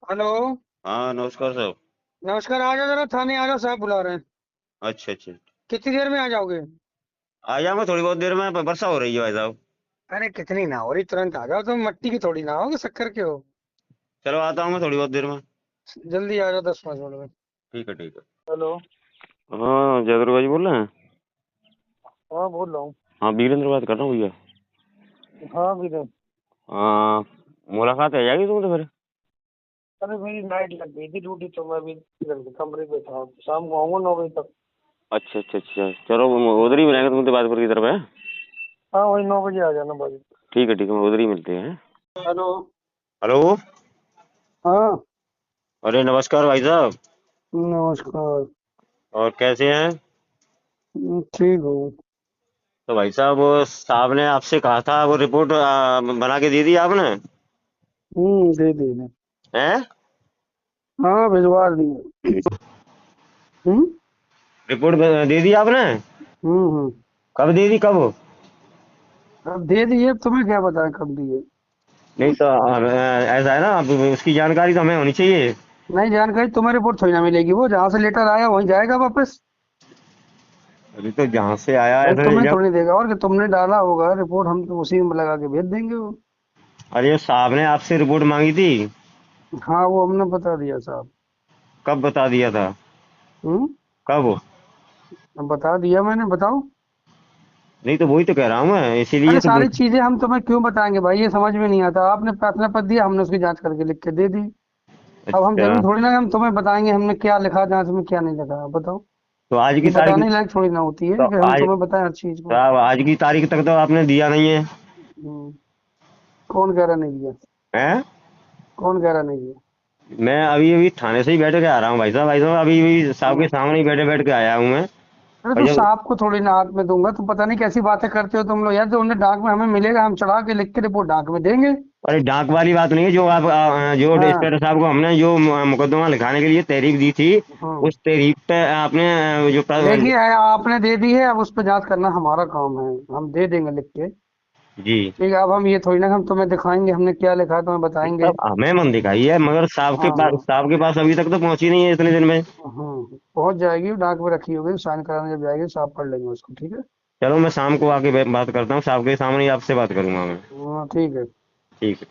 Hello. हाँ नमस्कार साहब। नमस्कार, आ जाओ जरा थाने आ जाओ, साहब बुला रहे हैं। अच्छा अच्छा। कितनी देर में आ जाओगे? आ जाऊंगा थोड़ी बहुत देर में, वर्षा हो रही है भाई साहब। अरे कितनी ना हो रही, तुरंत आ जाओ। तुम मट्टी की थोड़ी ना हो कि शक्कर के हो। चलो आता हूँ मैं थोड़ी बहुत देर में। जल्दी आ जाओ, 10-5 मिनट में। ठीक है ठीक है। हेलो। हाँ जयदर भाई बोल रहे हैं। हाँ, बोल रहा हूँ। हाँ वीरेंद्र बात कर रहा हूँ भैया। हाँ विनोद। हाँ, मुलाकात है जाएगी तुमसे फिर। अरे मेरी नाइट लग गई थी ड्यूटी, तो मैं अभी इधर के कमरे पे था। शाम को आऊंगा 9 बजे तक। अच्छा अच्छा अच्छा, चलो उधर ही मिलेंगे तुमसे बात की तरफ है। हाँ, वही 9 बजे आ जाना भाई। ठीक है, हम उधर ही मिलते हैं। हेलो। हेलो। हाँ। अरे नमस्कार भाई साहब। नमस्कार। और कैसे हैं? ठीक हूँ। तो भाई साहब वो साहब ने आपसे कहा था, वो रिपोर्ट बना के दे दी आपने? दे दी। हैं? हाँ, भिजवा दिए। हम्म। रिपोर्ट दे दी आपने? हम्म। कब दे दी, कब? अब दे दिए, तुम्हें क्या बताएं कब दिए। नहीं तो ऐसा है ना, अब उसकी जानकारी तो हमें होनी चाहिए। नहीं, जानकारी तुम्हें रिपोर्ट थोड़ी ना मिलेगी, वो जहाँ से लेटर आया वहीं जाएगा वापस। अभी तो जहाँ से आया भाई ऐसा तुम्हें जब। थोड़ी देगा, और कि तुमने डाला होगा रिपोर्ट, हम तो उसी में लगा के भेज देंगे वो। अरे साहब ने आपसे रिपोर्ट मांगी थी। हाँ, वो हमने बता दिया साहब। कब बता दिया था? हम्म। कब? अब बता दिया मैंने, बताओ। नहीं तो वही तो कह रहा हूँ मैं, इसीलिए अरे तो सारी चीजें हम तुम्हें क्यों बताएंगे भाई, ये समझ में नहीं आता। आपने प्रार्थना पत्र दिया, हमने उसकी जांच करके लिख के दे दी। अब हम अच्छा। जरूरी थोड़ी ना हम तुम्हें बताएंगे हमने क्या लिखा जांच में, क्या नहीं लिखा। आप बताओ। तो आज ये की तारीख। बताने लायक थोड़ी ना होती है तो कि हम आज तुम्हें बताएं हर चीज तो को। आज की तारीख तक तो आपने दिया नहीं है। हम्म। कौन कह रहा नहीं दिया? हैं? कौन कह रहा नहीं दिया? मैं अभी अभी थाने से ही बैठ के आ रहा हूँ भाई साहब, अभी अभी साहब के हाँ। सामने ही बैठे बैठ के आया हूँ मैं। अरे और तो जब। सांप को थोड़ी ना हाथ में दूंगा, तो पता नहीं कैसी बातें करते हो तुम लोग यार। जो उन्हें डाक में हमें मिलेगा, हम चढ़ा के लिख के रिपोर्ट डाक में देंगे। अरे डाक वाली बात नहीं है, जो आप जो हाँ। इंस्पेक्टर साहब को हमने जो मुकदमा लिखाने के लिए तहरीर दी थी। हाँ। उस तहरीर पे आपने जो देखिए आपने दे दी है, अब उस पर जांच करना हमारा काम है। हम दे देंगे लिख के। जी। ठीक है, अब हम ये थोड़ी ना हम तुम्हें दिखाएंगे हमने क्या लिखा है, तुम्हें बताएंगे। तब हमें मन दिखाई है, मगर हाँ। साहब के पास अभी तक तो पहुंची नहीं है इतने दिन में। हाँ, पहुंच जाएगी, डाक में रखी होगी, साइन कराने जब जाएगी साफ पढ़ लेंगे उसको, ठीक है। चलो मैं शाम को आके बात करता हूँ, साहब के सामने ही आपसे बात करूंगा मैं। हाँ ठीक है। ठीक है ठीक है।